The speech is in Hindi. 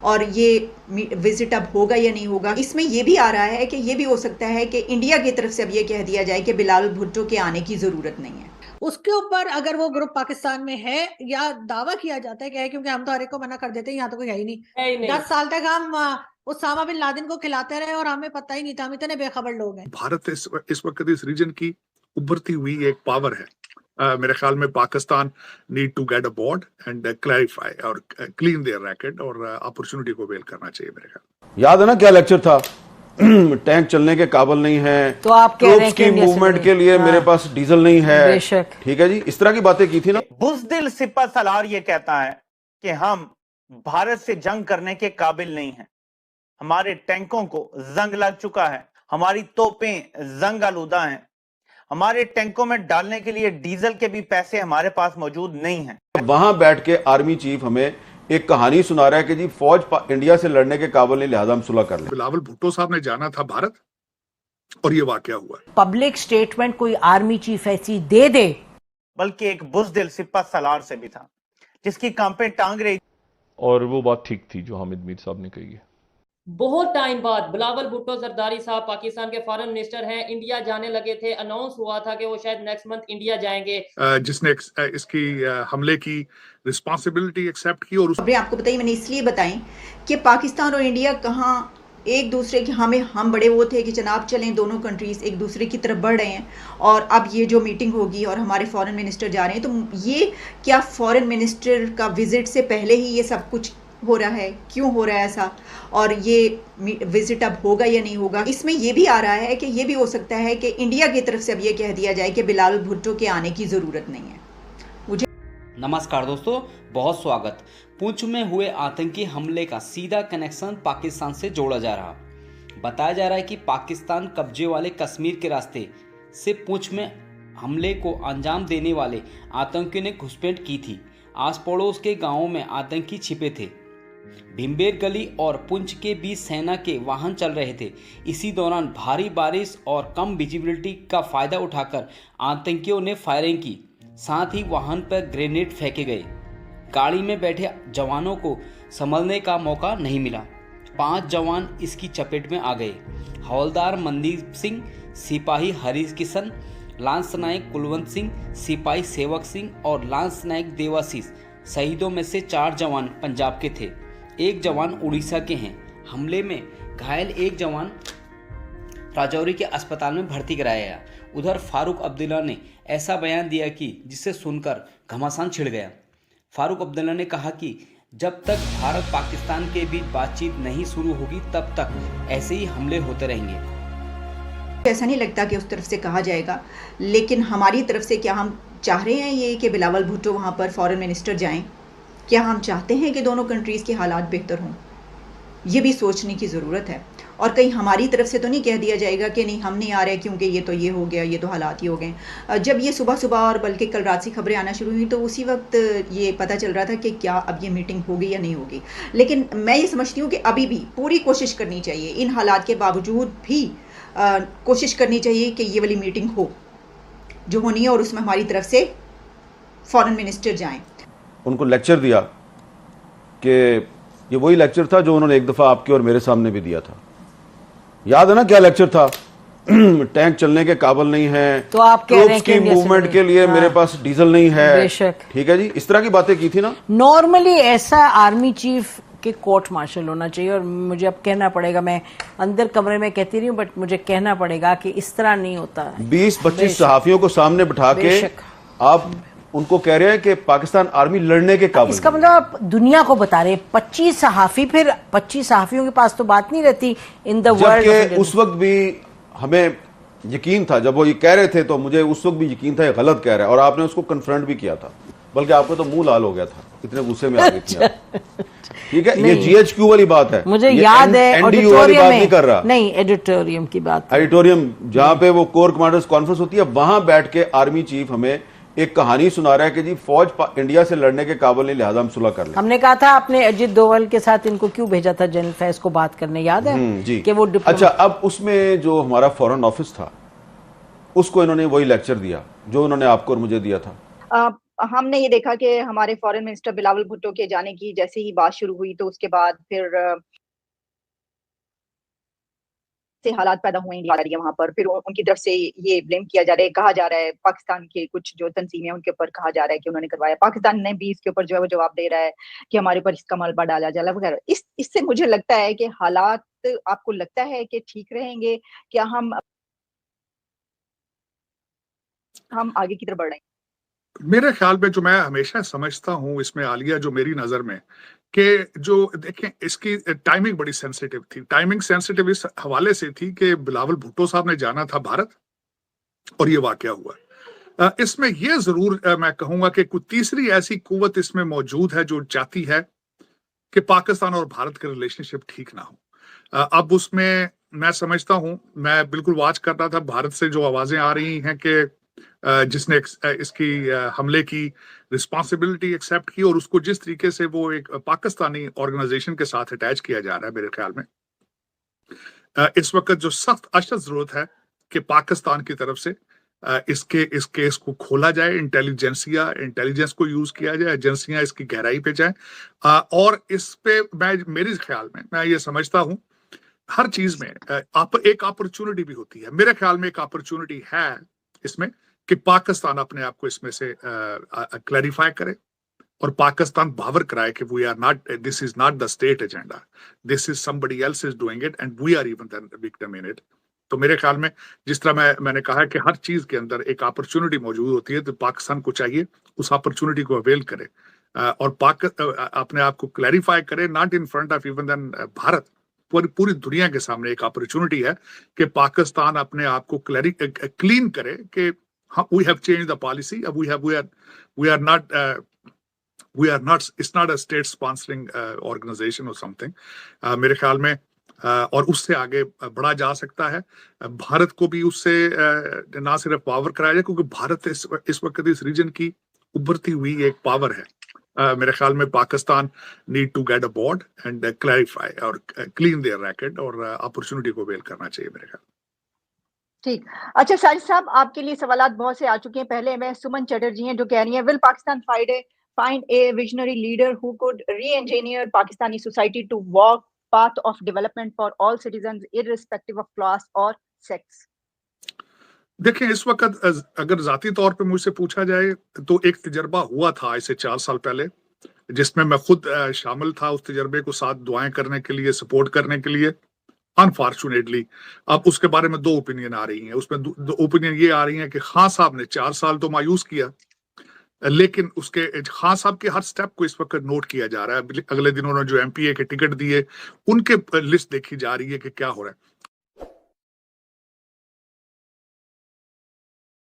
और ये विजिट अब होगा या नहीं होगा, इसमें ये भी आ रहा है कि ये भी हो सकता है कि इंडिया की तरफ से अब ये कह दिया जाए कि बिलावल भुट्टो के आने की जरूरत नहीं है। उसके ऊपर अगर वो ग्रुप पाकिस्तान में है या दावा किया जाता है कि है, क्योंकि हम तो हर एक को मना कर देते हैं, यहाँ तो कोई है ही नहीं। 10 साल तक हम उसामा बिन लादेन को खिलाते रहे और हमें पता ही नहीं था, हम इतने बेखबर लोग हैं। भारत इस वक्त इस रीजन की उभरती हुई एक पावर है। मेरे ख्याल में Pakistan need to get aboard and clarify और क्लीन देयर रैकेट और अपॉर्चुनिटी को वेल करना चाहिए। मेरे ख्याल याद है ना क्या लेक्चर था? टैंक चलने के काबिल नहीं है, तो आप कह रहे हैं की मूवमेंट के लिए मेरे पास डीजल नहीं है। ठीक है जी, इस तरह की बातें की थी ना। बुज़दिल सिपह सलार ये कहता है कि हम भारत से जंग करने के काबिल नहीं हैं, हमारे टैंकों को जंग लग चुका है, हमारी तोपें जंग आलूदा हैं, हमारे टैंकों में डालने के लिए डीजल के भी पैसे हमारे पास मौजूद नहीं हैं। वहां बैठ के आर्मी चीफ हमें एक कहानी सुना रहा है कि जी फौज इंडिया से लड़ने के काबिल नहीं, लिहाजा हम सुलह कर लें। बिलावल भुट्टो साहब ने जाना था भारत और ये वाकया हुआ। पब्लिक स्टेटमेंट कोई आर्मी चीफ ऐसी दे दे, बल्कि एक बुज़दिल सिपह सलार से भी था जिसकी कांपें टांग रही। और वो बात ठीक थी जो हामिद मीर साहब ने कही है। बहुत टाइम बाद बिलावल भुट्टो जरदारी साहब पाकिस्तान के फॉरेन मिनिस्टर हैं, इंडिया जाने लगे थे। अनाउंस हुआ था कि वो शायद नेक्स्ट मंथ इंडिया जाएंगे। जिसने इसकी हमले की रिस्पांसिबिलिटी एक्सेप्ट की। और आपको बताइए, मैंने इसलिए बताई कि पाकिस्तान और इंडिया कहाँ एक दूसरे के हम बड़े वो थे कि जनाब चलें, दोनों कंट्रीज एक दूसरे की तरफ बढ़ रहे हैं। और अब ये जो मीटिंग होगी और हमारे फॉरेन मिनिस्टर जा रहे हैं, तो ये क्या फॉरेन मिनिस्टर का विजिट से पहले ही ये सब कुछ हो रहा है? क्यों हो रहा है ऐसा? और ये विजिट अब होगा या नहीं होगा, इसमें ये भी आ रहा है कि ये भी हो सकता है कि इंडिया की तरफ से अब ये कह दिया जाए कि बिलावल भुट्टो के आने की ज़रूरत नहीं है। मुझे नमस्कार दोस्तों, बहुत स्वागत। पुंछ में हुए आतंकी हमले का सीधा कनेक्शन पाकिस्तान से जोड़ा जा रहा। बताया जा रहा है कि पाकिस्तान कब्जे वाले कश्मीर के रास्ते से पुंछ में हमले को अंजाम देने वाले आतंकियों ने घुसपैठ की थी। आस पड़ोस के गांवों में आतंकी छिपे थे। भीमबेर गली और पुंछ के बीच सेना के वाहन चल रहे थे। इसी दौरान भारी बारिश और कम विजिबिलिटी का फायदा उठाकर आतंकियों ने फायरिंग की, साथ ही वाहन पर ग्रेनेड फेंके गए। गाड़ी में बैठे जवानों को संभलने का मौका नहीं मिला। 5 जवान इसकी चपेट में आ गए। हवलदार मनदीप सिंह, सिपाही हरीश किशन, लांस नायक कुलवंत सिंह, सिपाही सेवक सिंह और लांस नायक देवाशीष शहीदों में से 4 जवान पंजाब के थे, 1 जवान उड़ीसा के हैं। हमले में घायल 1 जवान राजौरी के अस्पताल में भर्ती कराया गया। उधर फारूक अब्दुल्ला ने ऐसा बयान दिया कि जिसे सुनकर घमासान छिड़ गया। फारूक अब्दुल्ला ने कहा कि जब तक भारत पाकिस्तान के बीच बातचीत नहीं शुरू होगी तब तक ऐसे ही हमले होते रहेंगे। ऐसा नहीं लगता कि उस तरफ से कहा जाएगा, लेकिन हमारी तरफ से क्या हम चाह रहे हैं ये कि बिलावल भुट्टो वहाँ पर फॉरेन मिनिस्टर जाएं? क्या हम चाहते हैं कि दोनों कंट्रीज़ के हालात बेहतर हों? ये भी सोचने की ज़रूरत है। और कहीं हमारी तरफ से तो नहीं कह दिया जाएगा कि नहीं हम नहीं आ रहे क्योंकि ये तो ये हो गया, ये तो हालात ही हो गए। जब ये सुबह और बल्कि कल रात से खबरें आना शुरू हुई तो उसी वक्त ये पता चल रहा था कि क्या अब ये मीटिंग होगी या नहीं होगी। लेकिन मैं ये समझती हूँ कि अभी भी पूरी कोशिश करनी चाहिए, इन हालात के बावजूद भी कोशिश करनी चाहिए कि ये वाली मीटिंग हो जो होनी है और उसमें हमारी तरफ से फॉरेन मिनिस्टर जाएं। उनको लेक्चर दिया कि ये वही लेक्चर था जो उन्होंने एक दफ़ा आपके और मेरे सामने भी दिया था। याद है ना क्या लेक्चर था? टैंक चलने के काबिल नहीं है, तो आप कह रहे हैं की मूवमेंट के लिए मेरे पास डीजल नहीं है। ठीक है जी, इस तरह की बातें की थी ना। नॉर्मली ऐसा आर्मी चीफ के कोर्ट मार्शल होना चाहिए। और मुझे अब कहना पड़ेगा, मैं अंदर कमरे में कहती रही हूँ बट मुझे कहना पड़ेगा कि इस तरह नहीं होता। 20-25 सहाफियों को सामने बिठा के आप उनको कह रहे हैं कि पाकिस्तान आर्मी लड़ने के काबिल। इसका मतलब आप दुनिया को बता रहे हैं 25 सहाफी, फिर 25 सहाफियों के पास तो बात नहीं रहती इन द वर्ल्ड। उस वक्त भी हमें यकीन था, जब वो ये कह रहे थे तो मुझे उस वक्त भी यकीन था ये गलत कह रहा है, और आपने उसको कन्फ्रंट भी किया था, बल्कि आपका तो मुंह लाल हो गया था, इतने गुस्से में आ गई थी। ठीक है, ये GHQ वाली बात है, मुझे याद है NDU वाली बात नहीं कर रहा, नहीं एडिटोरियम की बात। एडिटोरियम जहां पे वो कोर कमांडर्स कॉन्फ्रेंस होती है, वहां बैठ के आर्मी चीफ हमें एक कहानी सुना रहा है कि जी फौज इंडिया से लड़ने के काबिल नहीं, लिहाजा हम सुलह कर लें। हमने कहा था आपने अजित डोभाल के साथ इनको क्यों भेजा था जनरल फैज को बात करने, याद है जी कि वो अच्छा, अब उसमें जो हमारा फॉरेन ऑफिस था उसको इन्होंने वही लेक्चर दिया जो उन्होंने आपको और मुझे दिया था। हमने ये देखा कि हमारे फॉरेन मिनिस्टर बिलावल भुट्टो के जाने की जैसे ही बात शुरू हुई तो उसके बाद फिर से हालात पैदा हुए इंडिया है वहां पर, फिर उनकी तरफ से ये ब्लेम किया जा रहा है, कहा जा रहा है पाकिस्तान के कुछ जो तंजीमें उनके ऊपर कहा जा रहा है कि उन्होंने करवाया। पाकिस्तान ने भी इसके ऊपर जो है वो जवाब दे रहा है कि हमारे ऊपर इसका मलबा डाला जा रहा है वगैरह। इससे मुझे लगता है कि हालात, आपको लगता है कि ठीक रहेंगे? क्या हम आगे की तरफ बढ़ रहे हैं? मेरे ख्याल में जो मैं हमेशा समझता हूं इसमें आलिया, जो मेरी नजर में कि जो देखें इसकी टाइमिंग बड़ी सेंसिटिव थी। टाइमिंग सेंसिटिव इस हवाले से थी कि बिलावल भुट्टो साहब ने जाना था भारत और ये वाकया हुआ। इसमें यह जरूर मैं कहूंगा कि कोई तीसरी ऐसी कुव्वत इसमें मौजूद है जो चाहती है कि पाकिस्तान और भारत के रिलेशनशिप ठीक ना हो। अब उसमें मैं समझता हूं, मैं बिल्कुल वाच कर रहा था भारत से जो आवाजें आ रही हैं कि जिसने इसकी हमले की रिस्पॉन्सिबिलिटी एक्सेप्ट की और उसको जिस तरीके से वो एक पाकिस्तानी ऑर्गेनाइजेशन के साथ अटैच किया जा रहा है, मेरे ख्याल में इस वक्त जो सख्त अशद जरूरत है कि पाकिस्तान की तरफ से इस केस को खोला जाए, इंटेलिजेंस को यूज किया जाए, एजेंसियां इसकी गहराई पे जाए और इस पे मेरे ख्याल में मैं ये समझता हूं हर चीज में एक अपॉर्चुनिटी भी होती है। मेरे ख्याल में एक अपॉर्चुनिटी है इसमें कि पाकिस्तान अपने आप को इसमें से क्लैरिफाई करे और पाकिस्तान बावर कराए कि this is not the state agenda, this is somebody else is doing it and we are even the victim in it. तो मेरे ख्याल में जिस तरह मैंने कहा कि हर चीज के अंदर एक अपॉर्चुनिटी मौजूद होती है, तो पाकिस्तान को चाहिए उस अपॉर्चुनिटी को अवेल करे और अपने आप को क्लैरिफाई करे, not in front of even then Bharat, पूरी दुनिया के सामने एक अपॉर्चुनिटी है कि पाकिस्तान अपने आप को क्लीन करे कि we have changed the policy. We are not. It's not a state sponsoring organization or something. मेरे ख्याल में और उससे आगे बढ़ा जा सकता है। भारत को भी उससे ना सिर्फ पावर कराया जाए, क्योंकि भारत इस वक्त इस रीजन की उभरती हुई एक पावर है। मेरे ख्याल में Pakistan need to get aboard and clarify और क्लीन देयर रैकेट और अपॉर्चुनिटी को अवेल करना चाहिए मेरे ख्याल। ठीक। अच्छा साजिद साहब, आपके लिए सवालात बहुत से आ चुके हैं। पहले मैं सुमन चटर्जी हैं जो कह रही हैं, will Pakistan find a visionary leader who could re-engineer Pakistani society to walk path of development for all citizens irrespective of class or sex? देखिए, इस वक्त अगर जाती तौर पे मुझसे पूछा जाए तो एक तजर्बा हुआ था आज से 4 साल पहले, जिसमें मैं खुद शामिल था उस तजर्बे को साथ दुआएं करने के लिए, सपोर्ट करने के लिए। अनफॉर्चुनेटली अब उसके बारे में 2 ओपिनियन आ रही हैं। उसमें 2 ओपिनियन ये आ रही हैं कि खान साहब ने 4 साल तो मायूस किया, लेकिन उसके खान साहब के हर स्टेप को इस वक्त नोट किया जा रहा है। अगले दिन उन्होंने जो MPA के टिकट दिए उनके लिस्ट देखी जा रही है कि क्या हो रहा है।